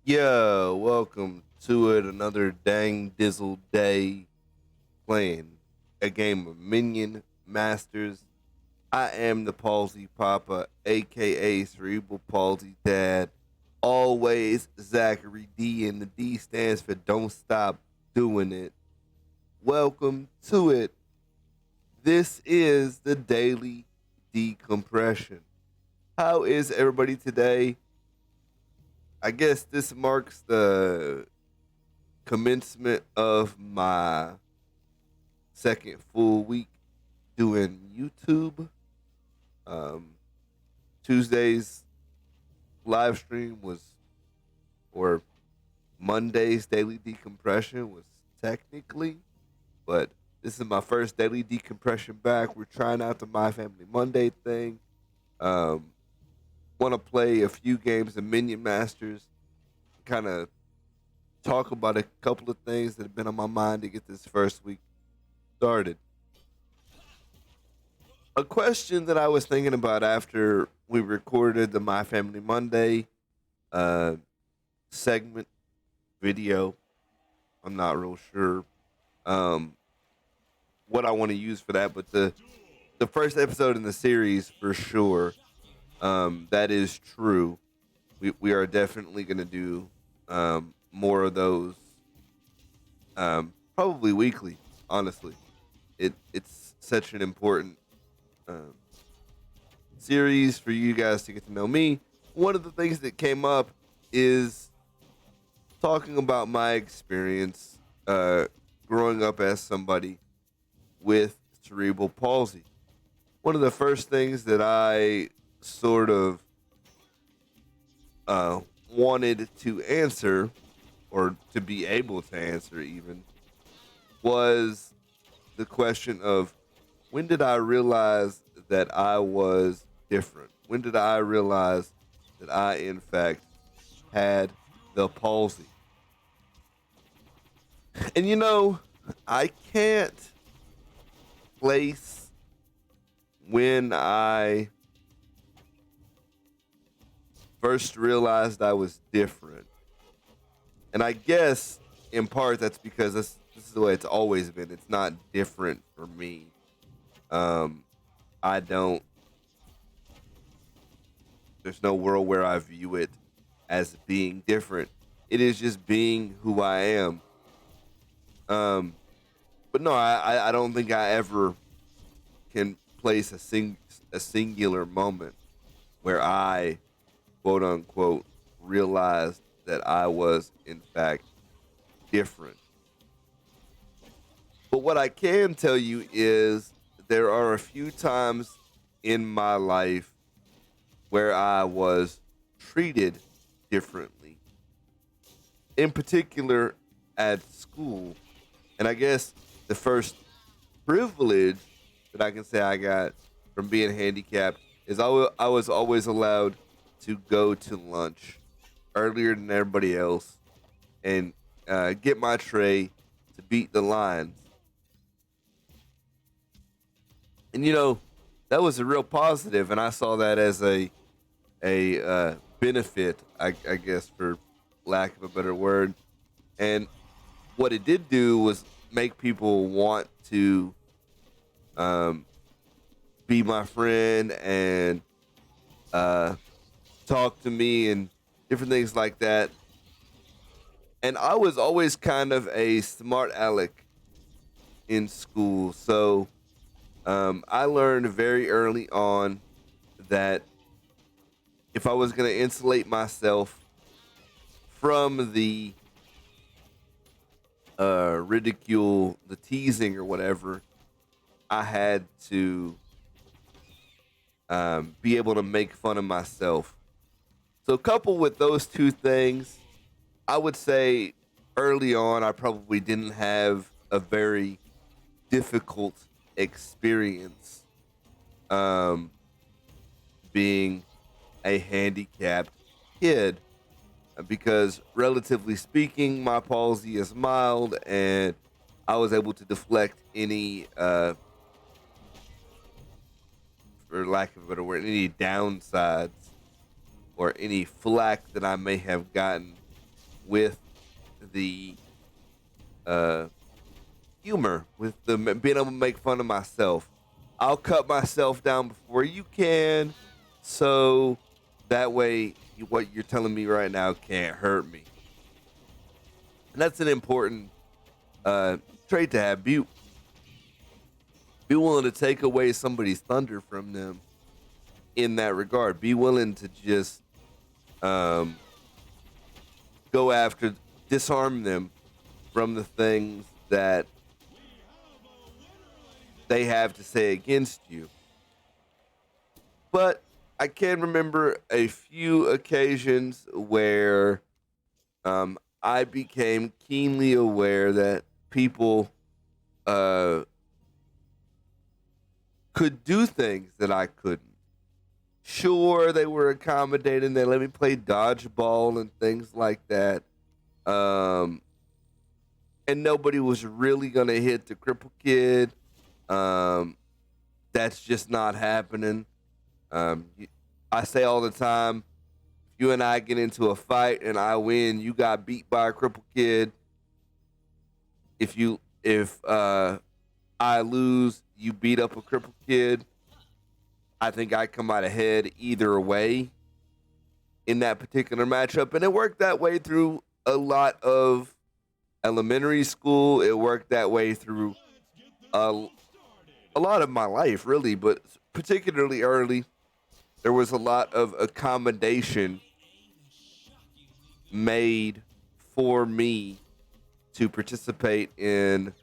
Yeah, welcome to it. Another dang dizzle day playing a game of Minion Masters. I am the Palsy Papa, aka Cerebral Palsy Dad. Always Zachary D, and the D stands for Don't Stop Doing It. Welcome to it. This is the daily decompression. How is everybody today? I guess this marks the commencement of my second full week doing YouTube. Um, Tuesday's live stream was, or Monday's daily decompression was technically, but this is my first daily decompression back. We're trying out the My Family Monday thing. Um, Want to play a few games of Minion Masters, kind of talk about a couple of things that have been on my mind to get this first week started. A question that I was thinking about after we recorded the My Family Monday uh, segment video. I'm not real sure um, what I want to use for that, but the first episode in the series for sure. That is true. We are definitely going to do more of those, probably weekly. Honestly, it's such an important um, series for you guys to get to know me. One of the things that came up is talking about my experience growing up as somebody with cerebral palsy. One of the first things that I sort of wanted to answer, or to be able to answer even, was the question of when did I realize that I was different? When did I realize that I, in fact, had the palsy? And I can't place when I first realized I was different. And I guess in part that's because this is the way it's always been. It's not different for me. Um, I don't, there's no world where I view it as being different. It is just being who I am. Um, but no, I don't think I ever can place a singular moment where I quote unquote realized that I was in fact different. But what I can tell you is there are a few times in my life where I was treated differently, in particular at school. And I guess the first privilege that I can say I got from being handicapped is I was always allowed to go to lunch earlier than everybody else and get my tray to beat the lines. And that was a real positive, and I saw that as a benefit, I guess, for lack of a better word. And what it did do was make people want to um, be my friend and talk to me and different things like that. And I was always kind of a smart aleck in school, so I learned very early on that if I was going to insulate myself from the ridicule, the teasing, or whatever, I had to be able to make fun of myself. So, coupled with those two things, I would say early on, I probably didn't have a very difficult experience um, being a handicapped kid because, relatively speaking, my palsy is mild and I was able to deflect any, for lack of a better word, any downsides or any flack that I may have gotten with the humor, with the being able to make fun of myself. I'll cut myself down before you can, so that way what you're telling me right now can't hurt me. And that's an important trait to have. Be willing to take away somebody's thunder from them in that regard. Be willing to just go after, disarm them from the things that they have to say against you. But I can remember a few occasions where I became keenly aware that people could do things that I couldn't. Sure, they were accommodating. They let me play dodgeball and things like that. And nobody was really going to hit the cripple kid. That's just not happening. I say all the time, if you and I get into a fight and I win, you got beat by a cripple kid. If I lose, you beat up a crippled kid. I think I come out ahead either way in that particular matchup. And it worked that way through a lot of elementary school. It worked that way through a lot of my life, really, but particularly early. There was a lot of accommodation made for me to participate in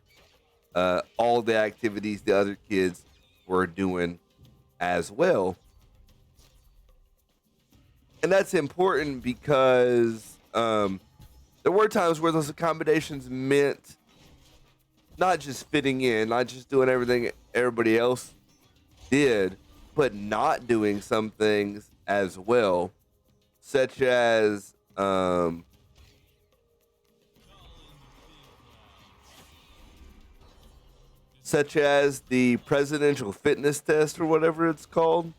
all the activities the other kids were doing as well. And that's important because there were times where those accommodations meant not just fitting in, not just doing everything everybody else did, but not doing some things as well, such as the presidential fitness test or whatever it's called.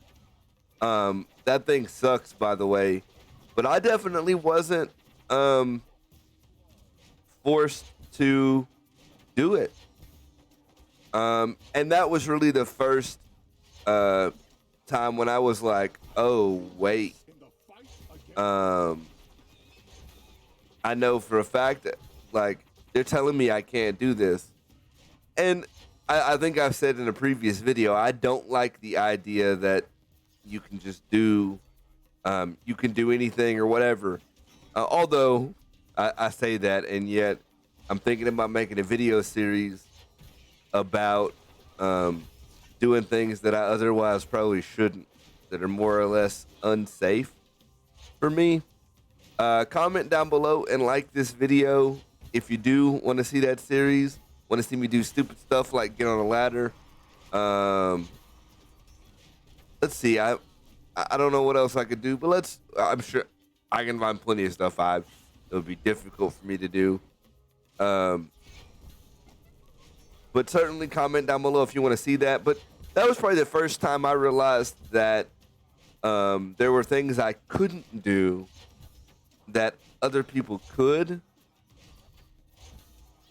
That thing sucks, by the way, but I definitely wasn't forced to do it. And that was really the first time when I was like, oh, wait. I know for a fact that, like, they're telling me I can't do this. And I think I've said in a previous video, I don't like the idea that you can just do, you can do anything or whatever. Although I say that, and yet I'm thinking about making a video series about doing things that I otherwise probably shouldn't, that are more or less unsafe for me. Comment down below and like this video if you do want to see that series. Want to see me do stupid stuff like get on a ladder. Let's see. I don't know what else I could do, but I'm sure I can find plenty of stuff it would be difficult for me to do. But certainly comment down below if you want to see that. But that was probably the first time I realized that there were things I couldn't do that other people could.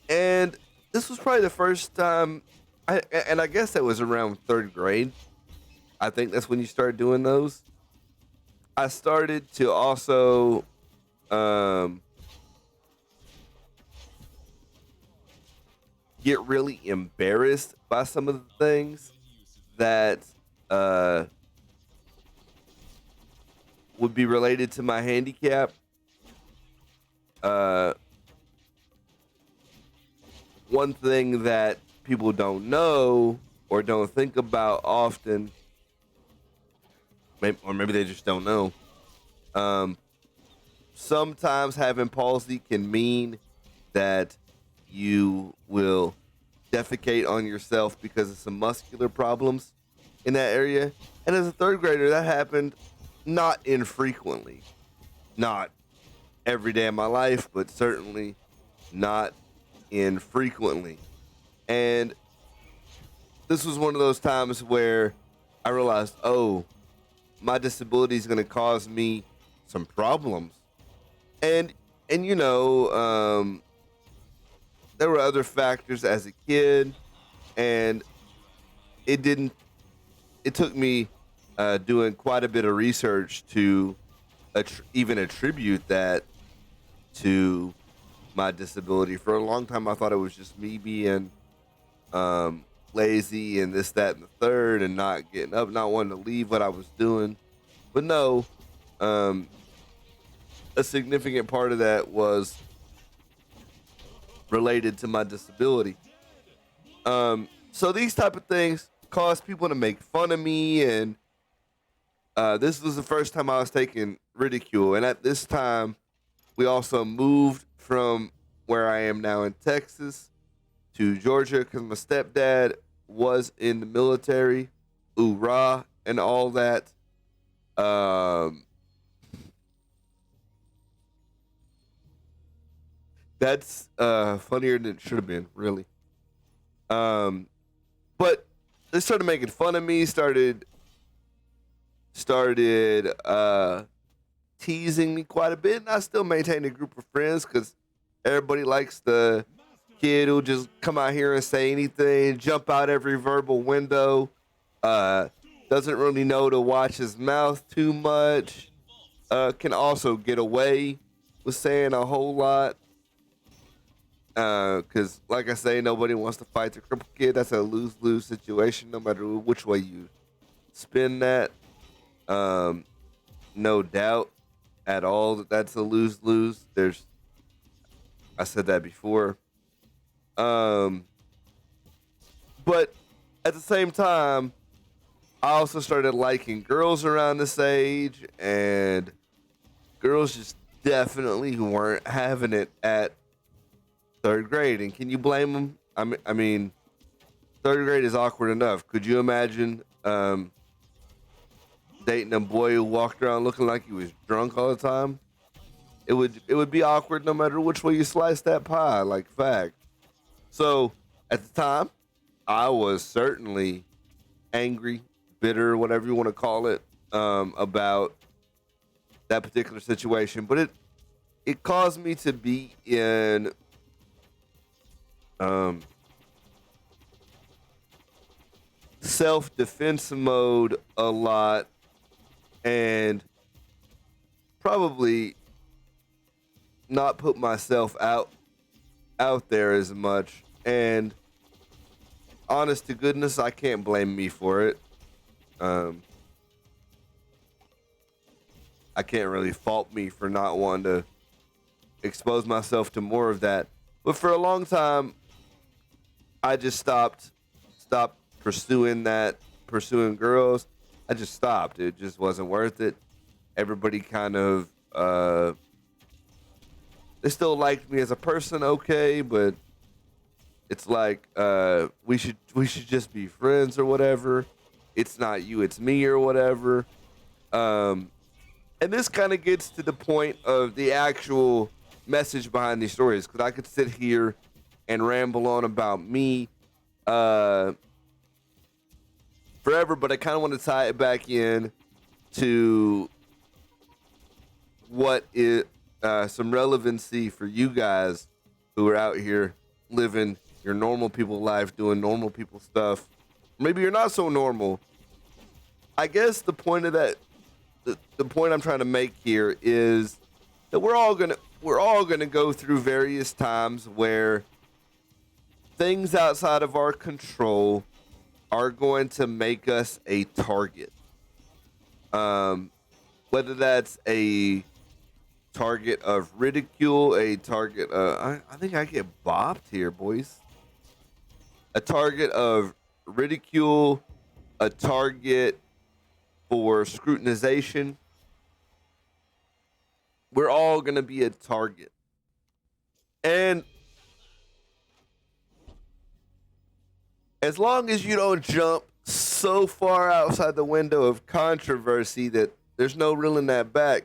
And this was probably the first time, and I guess that was around third grade. I think that's when you start doing those. I started to also get really embarrassed by some of the things that would be related to my handicap. One thing that people don't know or don't think about often, or maybe they just don't know, sometimes having palsy can mean that you will defecate on yourself because of some muscular problems in that area. And as a third grader, that happened not infrequently. Not every day of my life, but certainly not infrequently. And this was one of those times where I realized, oh, my disability is going to cause me some problems. And and there were other factors as a kid, and it didn't. It took me doing quite a bit of research to even attribute that to my disability. For a long time, I thought it was just me being lazy and this, that, and the third, and not getting up, not wanting to leave what I was doing. But no, um, a significant part of that was related to my disability. So these type of things cause people to make fun of me, and this was the first time I was taking ridicule. And at this time, we also moved from where I am now in Texas to Georgia because my stepdad was in the military, hoorah, and all that. Um, that's funnier than it should have been, really. Um, but they started making fun of me. Started teasing me quite a bit, and I still maintain a group of friends because everybody likes the kid who'll just come out here and say anything, jump out every verbal window, uh, doesn't really know to watch his mouth too much, can also get away with saying a whole lot. Because, like I say, nobody wants to fight the crippled kid. That's a lose-lose situation, no matter which way you spin that. Um, no doubt at all that that's a lose-lose. I said that before. But at the same time, I also started liking girls around this age, and girls just definitely weren't having it at third grade. And can you blame them? I mean, third grade is awkward enough. Could you imagine dating a boy who walked around looking like he was drunk all the time? It would be awkward no matter which way you slice that pie, like fact. So at the time, I was certainly angry, bitter, whatever you want to call it, about that particular situation. But it caused me to be in self-defense mode a lot, and probably not put myself out there as much. And honest to goodness, I can't blame me for it. I can't really fault me for not wanting to expose myself to more of that. But for a long time, I just stopped pursuing girls. I just stopped. It just wasn't worth it. Everybody kind of they still liked me as a person, okay, but it's like we should just be friends or whatever. It's not you, it's me or whatever. And this kind of gets to the point of the actual message behind these stories, because I could sit here and ramble on about me forever, but I kind of want to tie it back in to what is some relevancy for you guys who are out here living your normal people life, doing normal people stuff. Maybe you're not so normal. I guess the point of that, the point I'm trying to make here is that we're all gonna go through various times where things outside of our control are going to make us a target. Whether that's a target of ridicule, a target I think I get bopped here, boys. A target of ridicule, a target for scrutinization. We're all going to be a target. And as long as you don't jump so far outside the window of controversy that there's no reeling that back,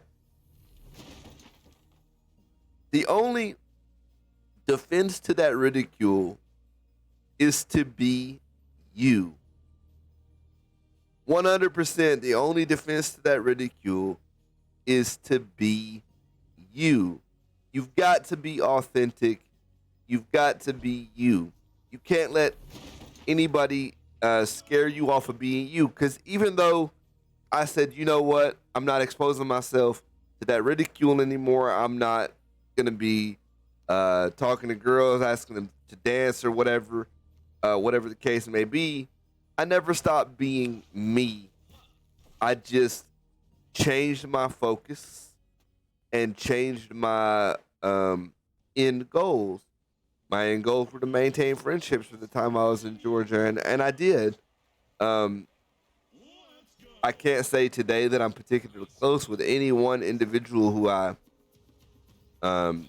the only defense to that ridicule is to be you. 100%, the only defense to that ridicule is to be you. You've got to be authentic. You've got to be you. You can't let anybody scare you off of being you. Because even though I said, you know what, I'm not exposing myself to that ridicule anymore. I'm not gonna be talking to girls, asking them to dance or whatever, whatever the case may be. I never stopped being me. I just changed my focus and changed my end goals. My end goals were to maintain friendships for the time I was in Georgia, and I did. Um, I can't say today that I'm particularly close with any one individual who I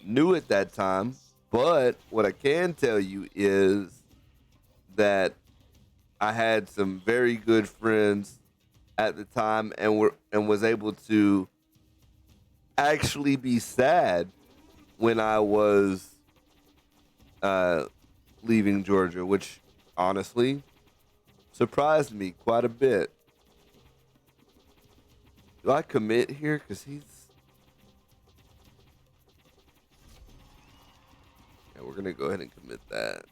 knew at that time, but what I can tell you is that I had some very good friends at the time, and was able to actually be sad when I was leaving Georgia, which honestly surprised me quite a bit. Do I commit here? Because yeah, we're gonna go ahead and commit that.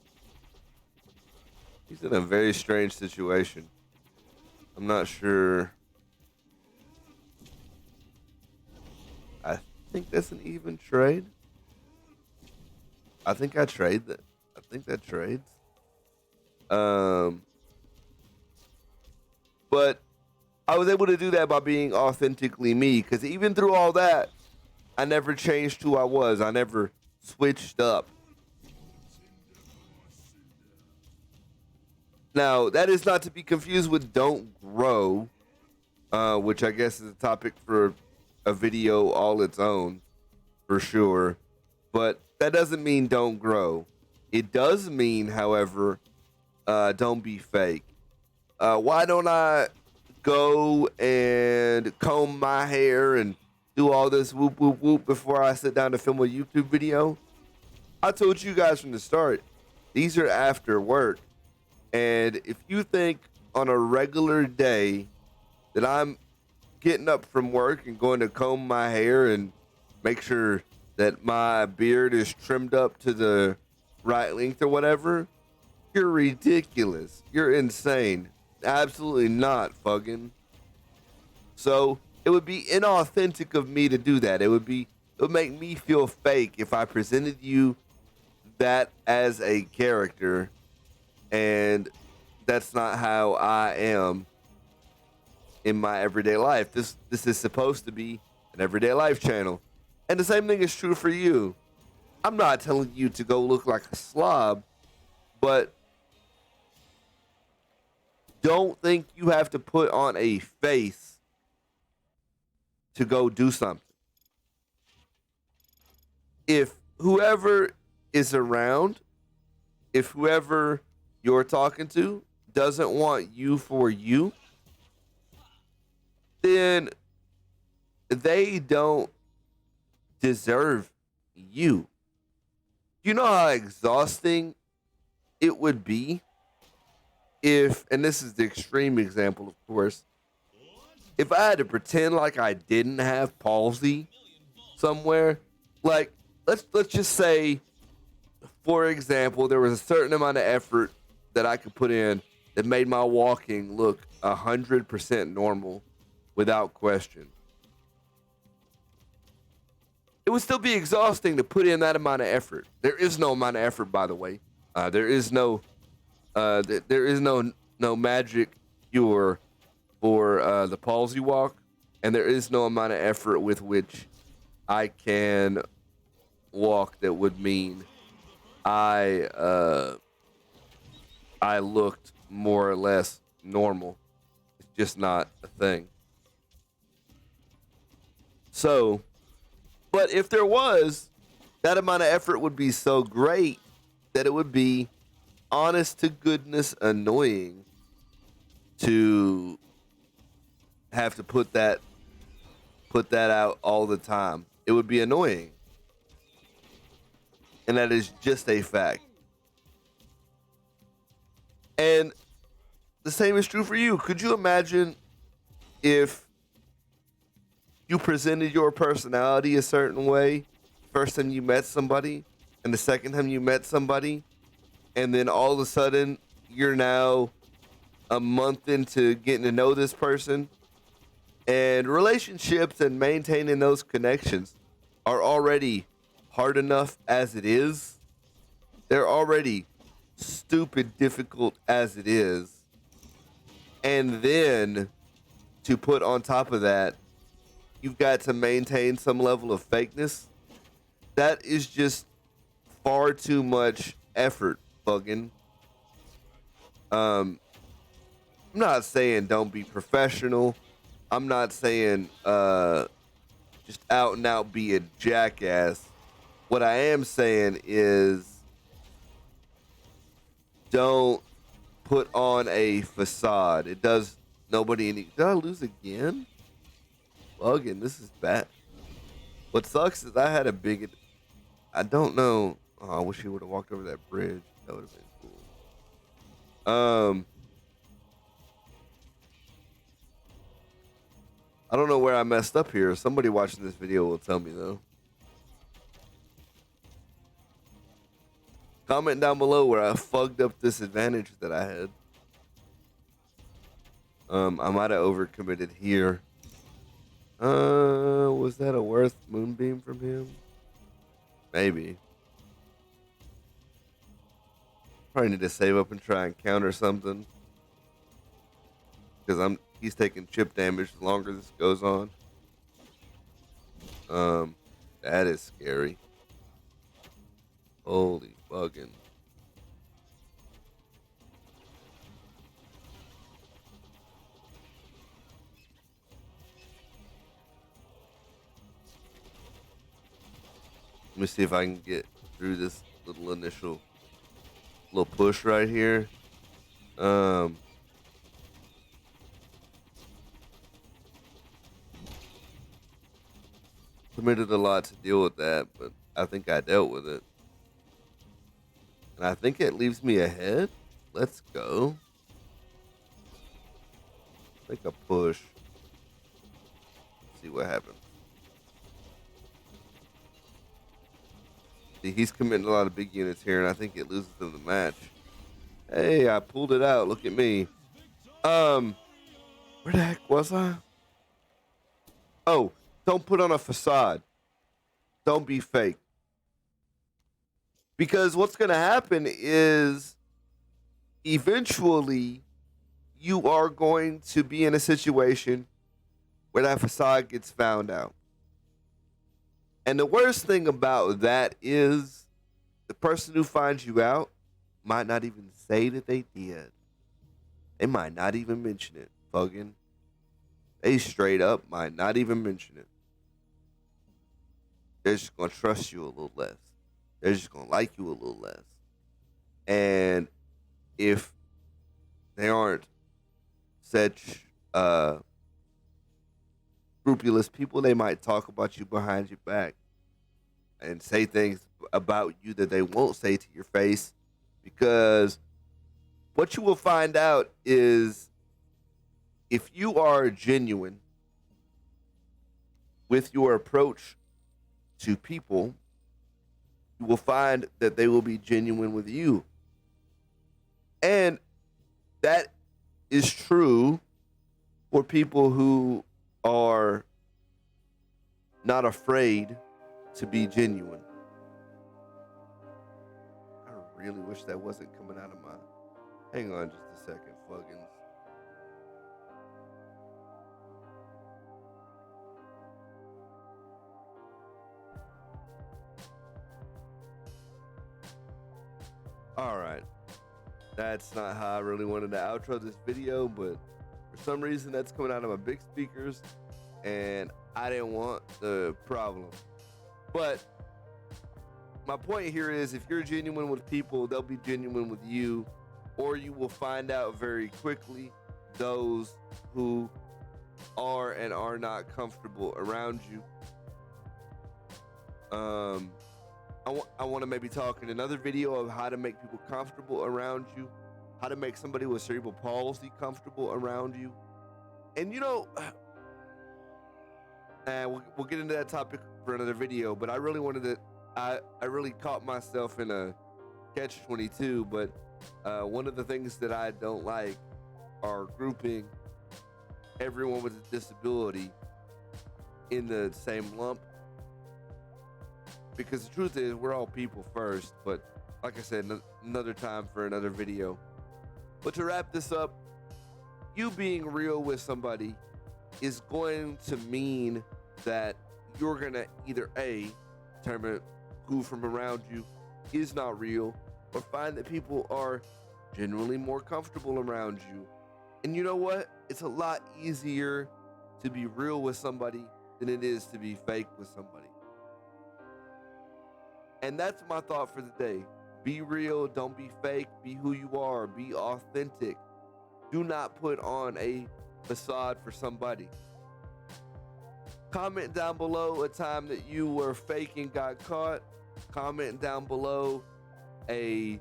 He's in a very strange situation. I'm not sure. I think that's an even trade. I think I trade that. I think that trades. But I was able to do that by being authentically me. Because even through all that, I never changed who I was. I never switched up. Now, that is not to be confused with don't grow, which I guess is a topic for a video all its own, for sure. But that doesn't mean don't grow. It does mean, however, don't be fake. Why don't I go and comb my hair and do all this whoop, whoop, whoop before I sit down to film a YouTube video? I told you guys from the start, these are after work. And if you think on a regular day that I'm getting up from work and going to comb my hair and make sure that my beard is trimmed up to the right length or whatever, you're ridiculous. You're insane. Absolutely not, fucking. So it would be inauthentic of me to do that. It would make me feel fake if I presented you that as a character, and that's not how I am in my everyday life. This is supposed to be an everyday life channel. And the same thing is true for you. I'm not telling you to go look like a slob, but don't think you have to put on a face to go do something. If whoever is around, if whoever you're talking to doesn't want you for you, then they don't deserve you. You know how exhausting it would be if, and this is the extreme example, of course, if I had to pretend like I didn't have palsy somewhere. Like, let's just say, for example, there was a certain amount of effort that I could put in that made my walking look 100% normal without question. It would still be exhausting to put in that amount of effort. There is no amount of effort, by the way. There is no magic cure for the palsy walk, and there is no amount of effort with which I can walk that would mean I looked more or less normal. It's just not a thing. So, but if there was, that amount of effort would be so great that it would be honest to goodness annoying to have to put that out all the time. It would be annoying. And that is just a fact. And the same is true for you. Could you imagine if you presented your personality a certain way first time you met somebody and the second time you met somebody, and then all of a sudden you're now a month into getting to know this person, and relationships and maintaining those connections are already hard enough as it is. They're already stupid difficult as it is. And then to put on top of that, you've got to maintain some level of fakeness. That is just far too much effort, bugging. I'm not saying don't be professional. I'm not saying just out and out be a jackass. What I am saying is don't put on a facade. It does nobody any. Did I lose again? Bugging. This is bad. What sucks is I had a big. I don't know. Oh, I wish he would have walked over that bridge. That would have been cool. I don't know where I messed up here. Somebody watching this video will tell me though. Comment down below where I fucked up this advantage that I had. I might have overcommitted here. Was that a worth moonbeam from him? Maybe. Probably need to save up and try and counter something. Because he's taking chip damage the longer this goes on. That is scary. Holy bugging. Let me see if I can get through this little initial little push right here. Committed a lot to deal with that, but I think I dealt with it. And I think it leaves me ahead. Let's go. Make a push. Let's see what happens. See, he's committing a lot of big units here, and I think it loses them the match. Hey, I pulled it out. Look at me. Where the heck was I? Oh, don't put on a facade. Don't be fake. Because what's going to happen is eventually you are going to be in a situation where that facade gets found out. And the worst thing about that is the person who finds you out might not even say that they did. They might not even mention it, fucking. They straight up might not even mention it. They're just going to trust you a little less. They're just going to like you a little less. And if they aren't such scrupulous people, they might talk about you behind your back and say things about you that they won't say to your face, because what you will find out is if you are genuine with your approach to people, you will find that they will be genuine with you. And that is true for people who are not afraid to be genuine. I really wish that wasn't coming out of my... Hang on just a second, fuckins. All right. That's not how I really wanted to outro this video, but for some reason that's coming out of my big speakers, and I didn't want the problem. But my point here is, if you're genuine with people, they'll be genuine with you, or you will find out very quickly those who are and are not comfortable around you. I want to maybe talk in another video of how to make people comfortable around you, how to make somebody with cerebral palsy comfortable around you. And you know, And we'll get into that topic for another video. But I really wanted to. I really caught myself in a catch-22. But one of the things that I don't like are grouping everyone with a disability in the same lump. Because the truth is, we're all people first. But like I said, another time for another video. But to wrap this up, you being real with somebody is going to mean that you're going to either A, determine who from around you is not real, or find that people are generally more comfortable around you. And you know what? It's a lot easier to be real with somebody than it is to be fake with somebody. And that's my thought for the day. Be real, don't be fake, be who you are, be authentic. Do not put on a facade for somebody. Comment down below a time that you were fake and got caught. Comment down below a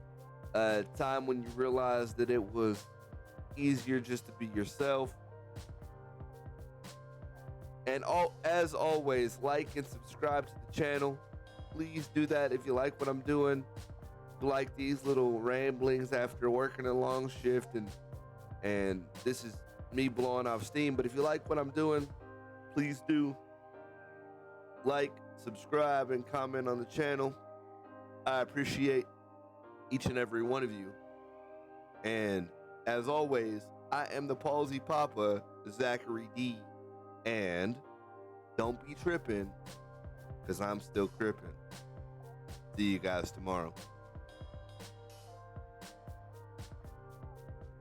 time when you realized that it was easier just to be yourself. And as always, like and subscribe to the channel. Please do that if you like what I'm doing. If you like these little ramblings after working a long shift, and this is me blowing off steam. But if you like what I'm doing, please do like, subscribe, and comment on the channel. I appreciate each and every one of you. And as always, I am the Palsy Papa, Zachary D. And don't be tripping, because I'm still crippin'. See you guys tomorrow.